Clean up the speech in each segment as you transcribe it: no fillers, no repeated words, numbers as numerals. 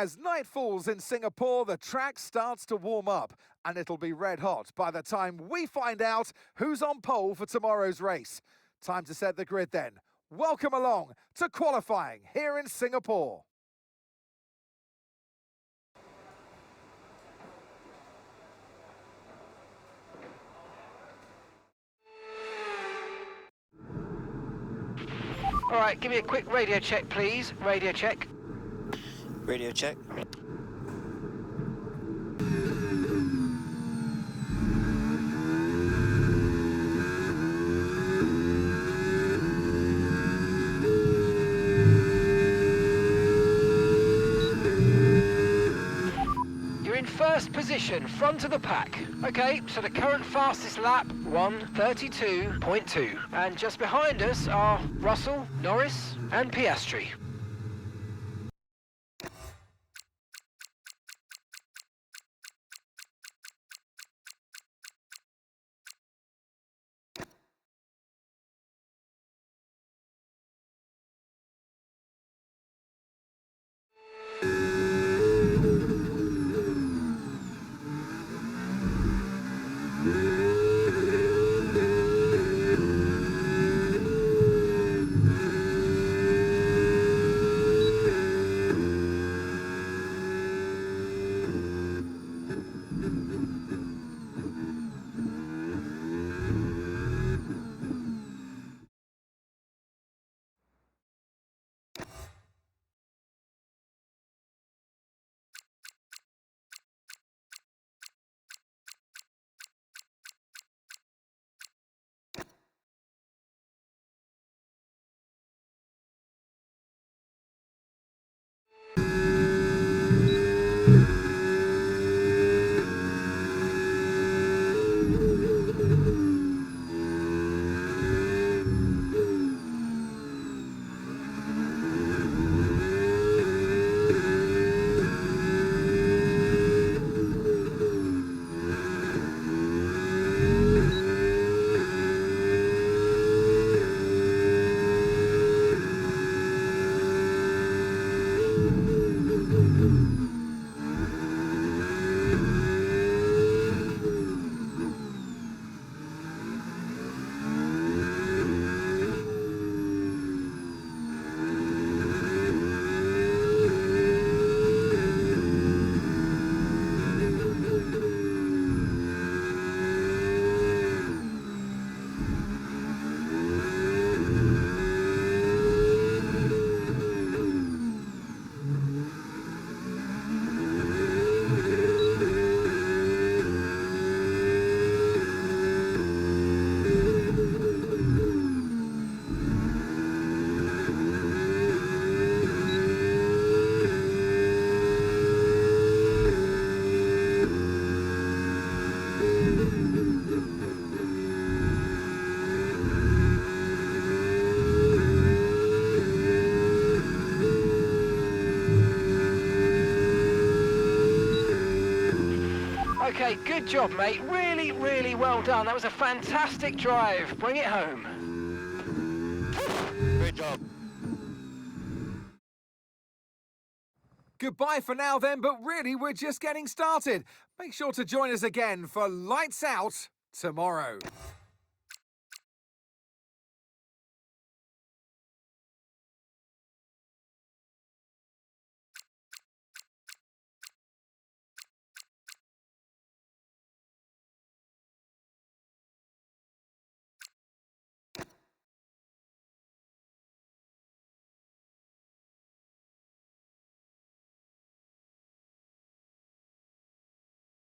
As night falls in Singapore, the track starts to warm up, and it'll be red hot by the time we find out who's on pole for tomorrow's race. Time to set the grid then. Welcome along to qualifying here in Singapore. All right, give me a quick radio check, please. Radio check. Radio check. You're in first position, front of the pack. Okay, so the current fastest lap, 1:32.2. And just behind us are Russell, Norris, and Piastri. Okay, good job, mate. Really, really well done. That was a fantastic drive. Bring it home. Great job. Goodbye for now then, but really we're just getting started. Make sure to join us again for Lights Out tomorrow.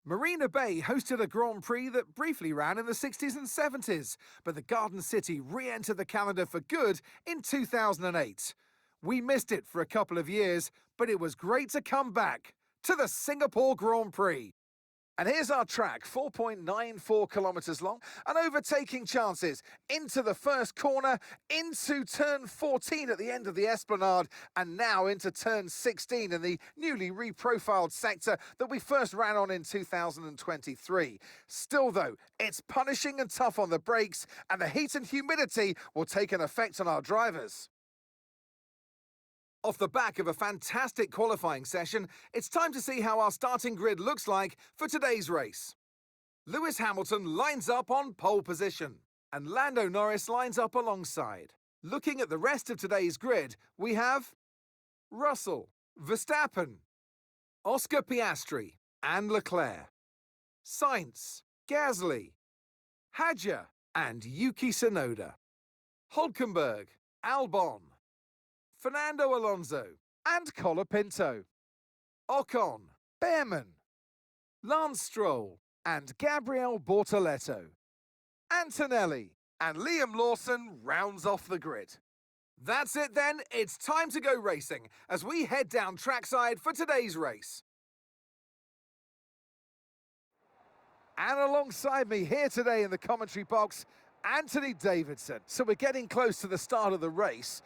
Marina Bay hosted a Grand Prix that briefly ran in the 60s and 70s, but the Garden City re-entered the calendar for good in 2008. We missed it for a couple of years, but it was great to come back to the Singapore Grand Prix. And here's our track, 4.94 kilometres long, and overtaking chances into the first corner, into turn 14 at the end of the Esplanade, and now into turn 16 in the newly reprofiled sector that we first ran on in 2023. Still though, it's punishing and tough on the brakes, and the heat and humidity will take an effect on our drivers. Off the back of a fantastic qualifying session, it's time to see how our starting grid looks like for today's race. Lewis Hamilton lines up on pole position, and Lando Norris lines up alongside. Looking at the rest of today's grid, we have Russell, Verstappen, Oscar Piastri, and Leclerc, Sainz, Gasly, Hadjar, and Yuki Tsunoda, Hülkenberg, Albon, Fernando Alonso, and Colapinto, Ocon, Behrman, Lance Stroll, and Gabriel Bortoleto, Antonelli, and Liam Lawson rounds off the grid. That's it then, it's time to go racing as we head down trackside for today's race. And alongside me here today in the commentary box, Anthony Davidson. So we're getting close to the start of the race.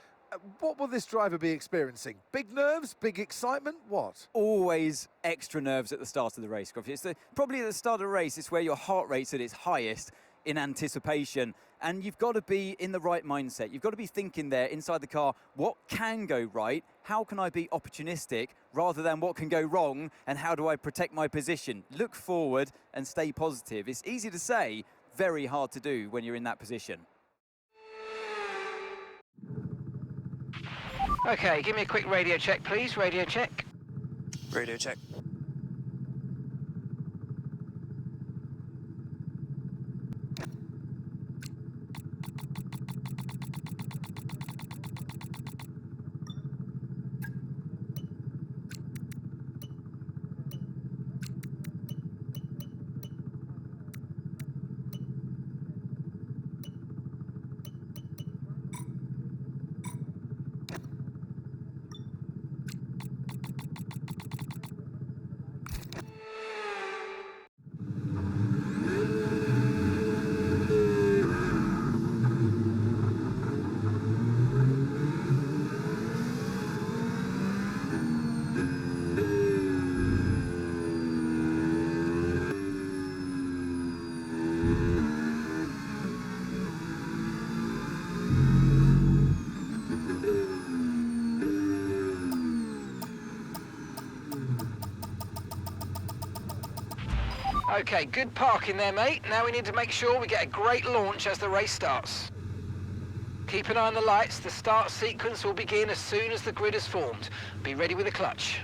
What will this driver be experiencing? Big nerves, big excitement, what? Always extra nerves at the start of the race, Gruffy. It's probably at the start of the race, it's where your heart rate's at its highest in anticipation. And you've got to be in the right mindset. You've got to be thinking there inside the car, what can go right? How can I be opportunistic rather than what can go wrong? And how do I protect my position? Look forward and stay positive. It's easy to say, very hard to do when you're in that position. Okay, give me a quick radio check, please. Radio check. Radio check. Okay, good parking there, mate. Now we need to make sure we get a great launch as the race starts. Keep an eye on the lights. The start sequence will begin as soon as the grid is formed. Be ready with the clutch.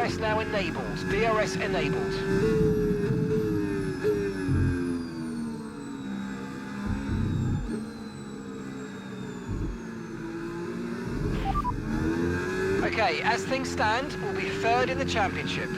DRS now enabled. DRS enabled. Okay, as things stand, we'll be third in the championship.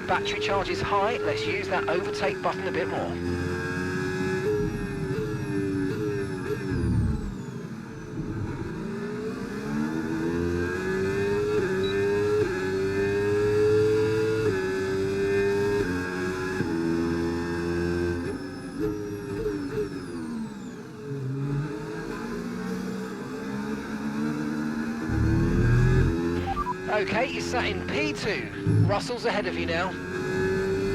Battery charge is high, let's use that overtake button a bit more. Okay, you're sat in P2. Russell's ahead of you now.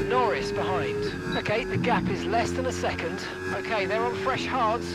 Norris behind. Okay, the gap is less than a second. Okay, they're on fresh hards.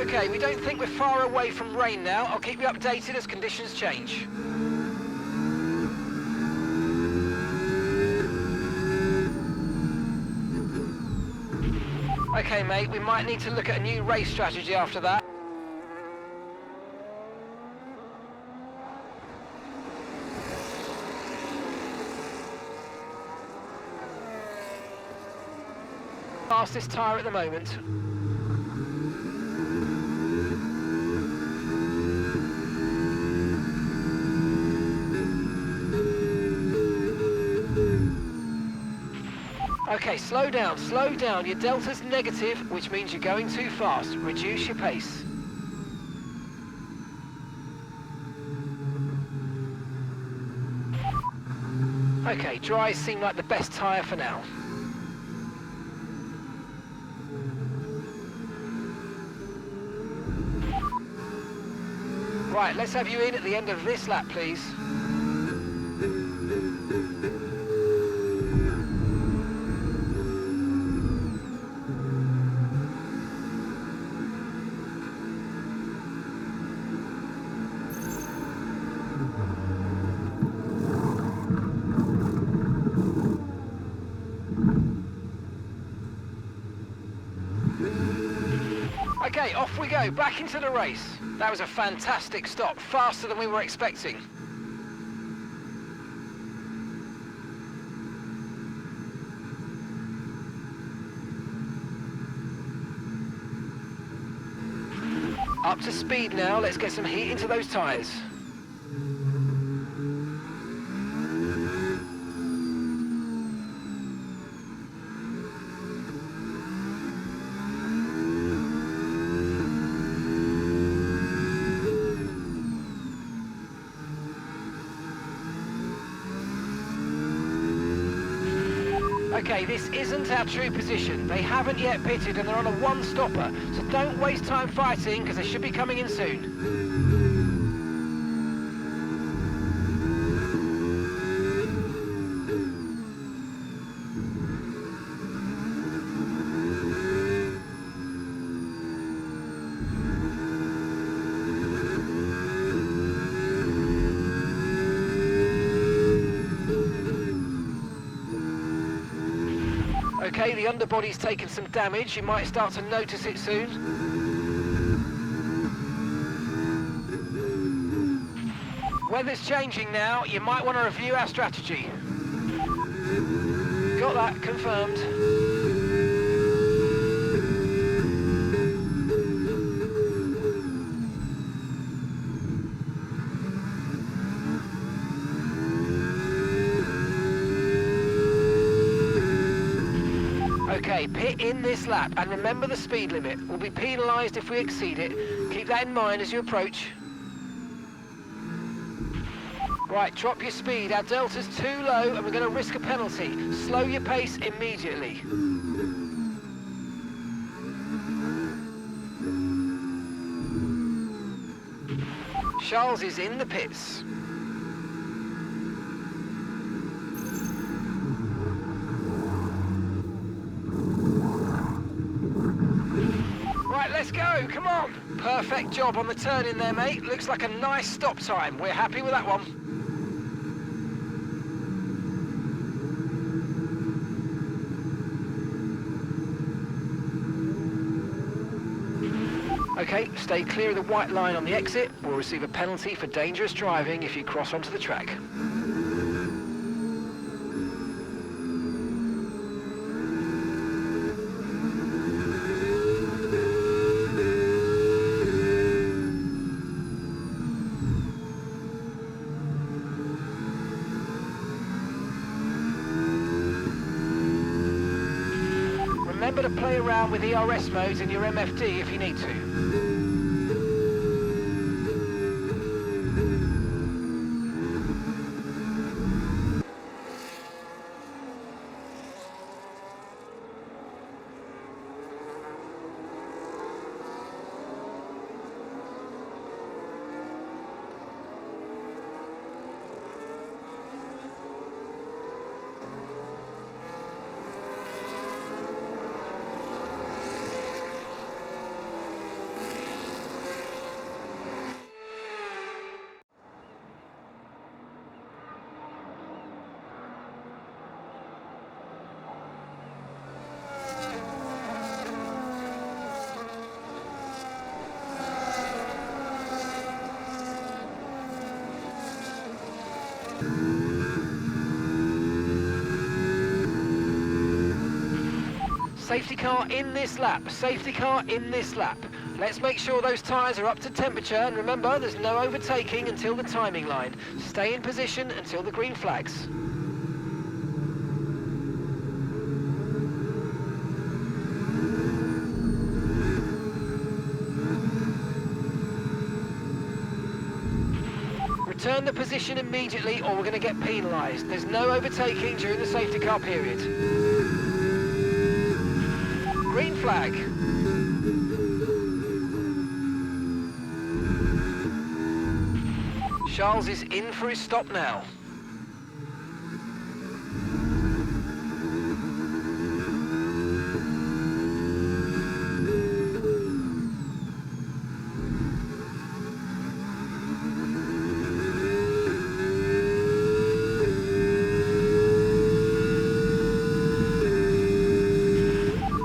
Okay, we don't think we're far away from rain now. I'll keep you updated as conditions change. Okay, mate, we might need to look at a new race strategy after that. Fastest tyre at the moment. Okay, slow down, slow down. Your delta's negative, which means you're going too fast. Reduce your pace. Okay, dries seem like the best tyre for now. Right, let's have you in at the end of this lap, please. Okay, off we go, back into the race. That was a fantastic stop, faster than we were expecting. Up to speed now, let's get some heat into those tyres. Okay, this isn't our true position. They haven't yet pitted and they're on a one-stopper, so don't waste time fighting because they should be coming in soon. Okay, Okay, the underbody's taken some damage. You might start to notice it soon. Weather's changing now. You might want to review our strategy. Got that confirmed. Okay, pit in this lap, and remember the speed limit. We'll be penalised if we exceed it. Keep that in mind as you approach. Right, drop your speed. Our delta's too low, and we're going to risk a penalty. Slow your pace immediately. Charles is in the pits. Right, let's go, come on. Perfect job on the turn in there, mate. Looks like a nice stop time. We're happy with that one. Okay, stay clear of the white line on the exit. We'll receive a penalty for dangerous driving if you cross onto the track. Remember to play around with ERS modes in your MFD if you need to. Safety car in this lap, safety car in this lap. Let's make sure those tyres are up to temperature, and remember, there's no overtaking until the timing line. Stay in position until the green flags. Return the position immediately or we're going to get penalised. There's no overtaking during the safety car period. Green flag. Charles is in for his stop now.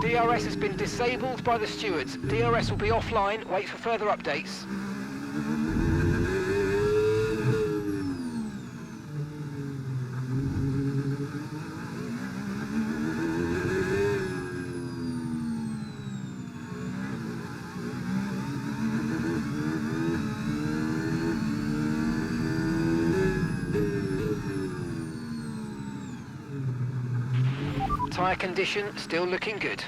DRS has been disabled by the stewards. DRS will be offline. Wait for further updates. Tyre condition still looking good.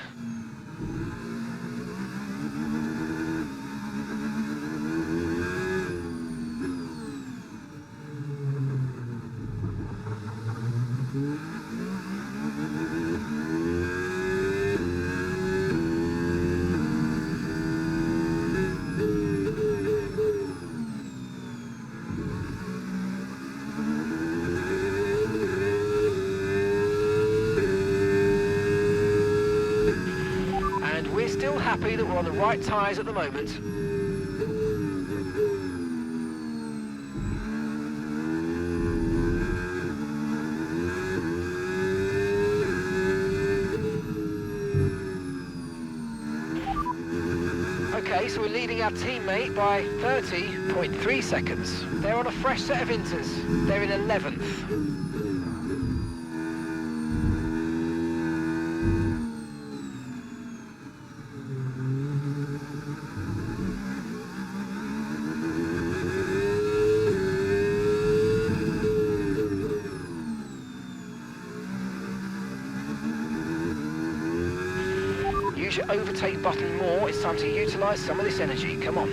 We're still happy that we're on the right tyres at the moment. Okay, so we're leading our teammate by 30.3 seconds. They're on a fresh set of inters. They're in 11th. Use your overtake button more. It's time to utilise some of this energy. Come on.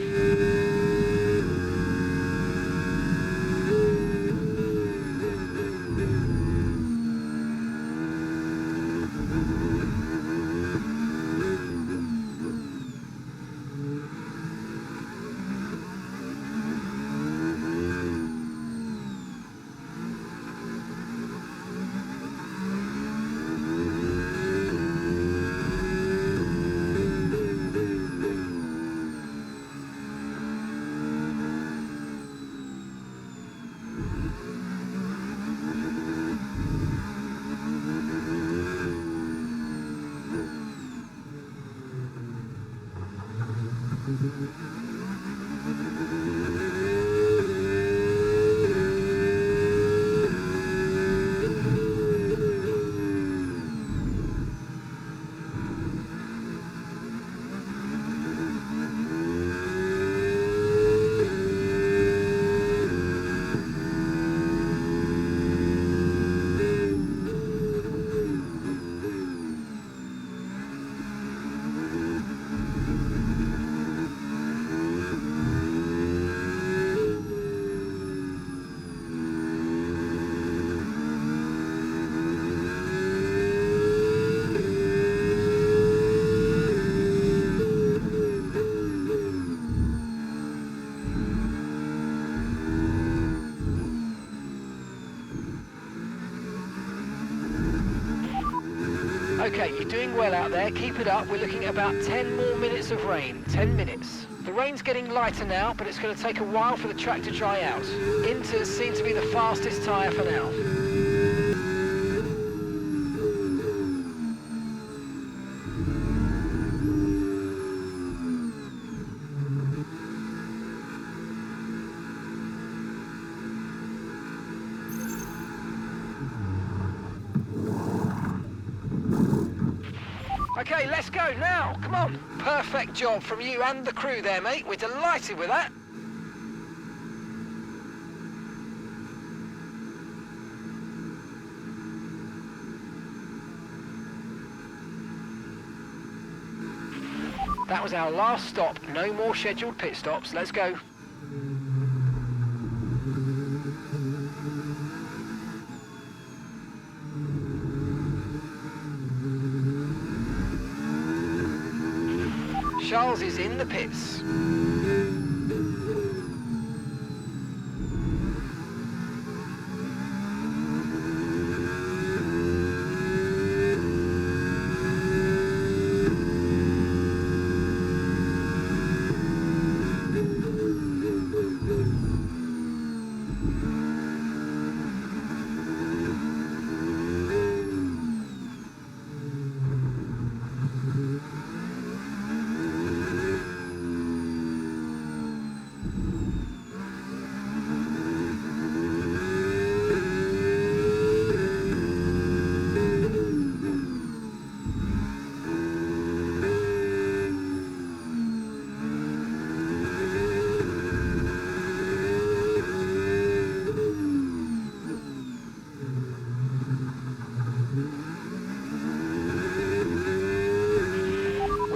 Okay, you're doing well out there. Keep it up. We're looking at about 10 more minutes of rain. 10 minutes. The rain's getting lighter now, but it's going to take a while for the track to dry out. Inters seem to be the fastest tyre for now. Okay, let's go now. Come on. Perfect job from you and the crew there, mate. We're delighted with that. That was our last stop. No more scheduled pit stops. Let's go. Charles is in the pits.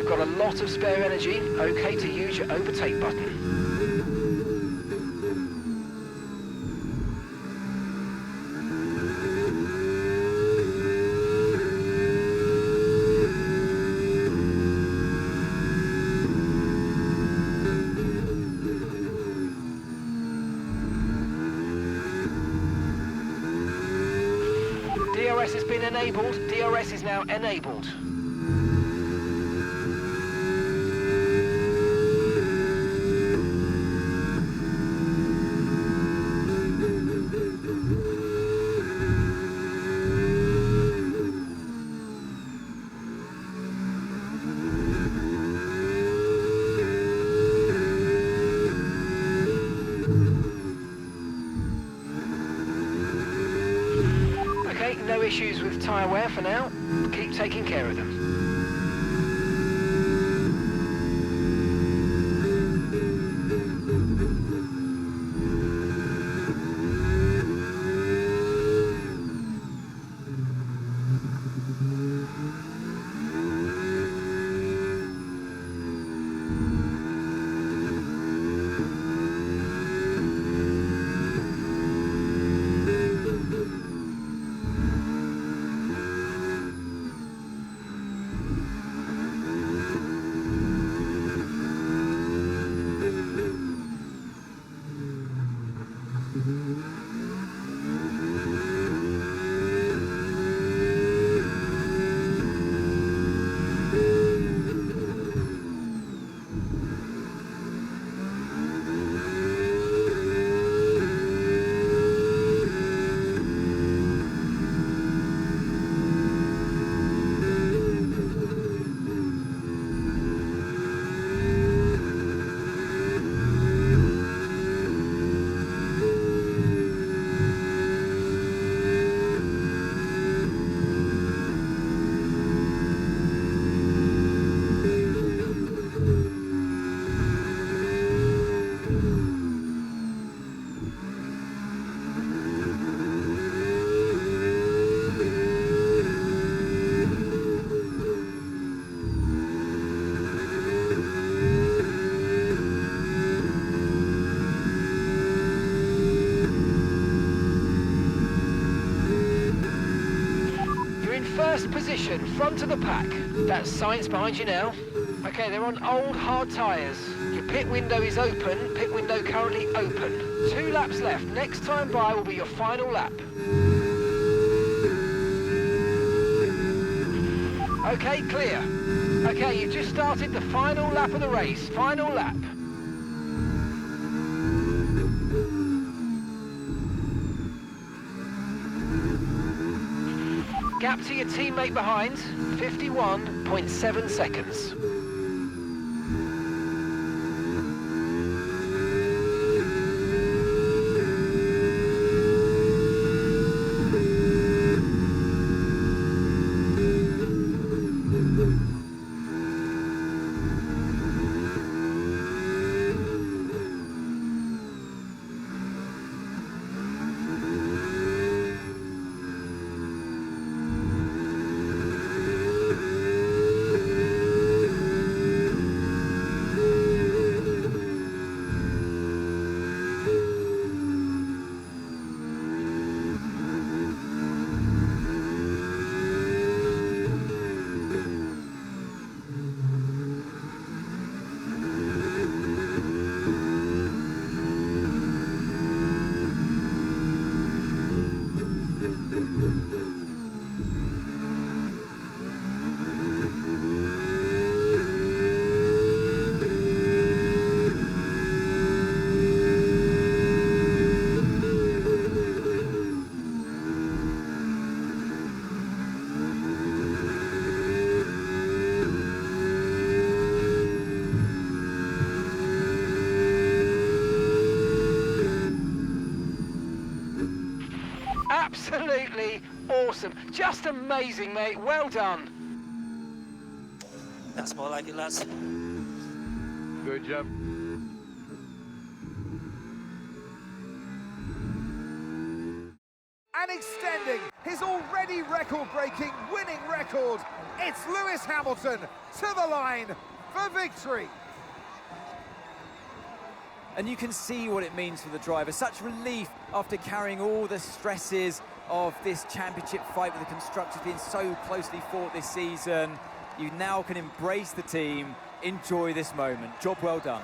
Got a lot of spare energy. Okay to use your overtake button. DRS has been enabled. DRS is now enabled. tyre wear for now. Keep taking care of them. First position, front of the pack. That's Science behind you now. Okay, they're on old hard tyres. Your pit window is open, pit window currently open. 2 laps left. Next time by will be your final lap. Okay, clear. Okay, you've just started the final lap of the race. Final lap. Gap to your teammate behind, 51.7 seconds. Absolutely awesome. Just amazing, mate. Well done. That's more like it, lads. Good job. And extending his already record-breaking winning record, it's Lewis Hamilton to the line for victory. And you can see what it means for the driver. Such relief after carrying all the stresses of this championship fight with the constructors being so closely fought this season. You now can embrace the team, enjoy this moment. Job well done.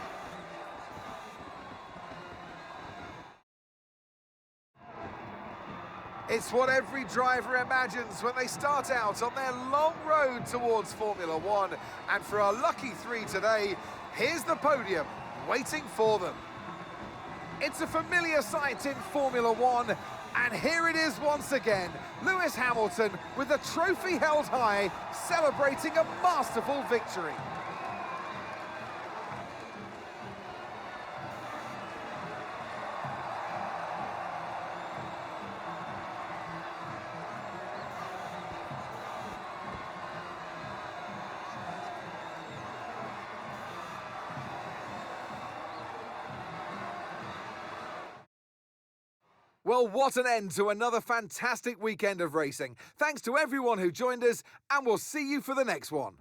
It's what every driver imagines when they start out on their long road towards Formula One. And for our lucky 3 today, here's the podium waiting for them. It's a familiar sight in Formula One, and here it is once again. Lewis Hamilton with the trophy held high, celebrating a masterful victory. Well, what an end to another fantastic weekend of racing. Thanks to everyone who joined us, and we'll see you for the next one.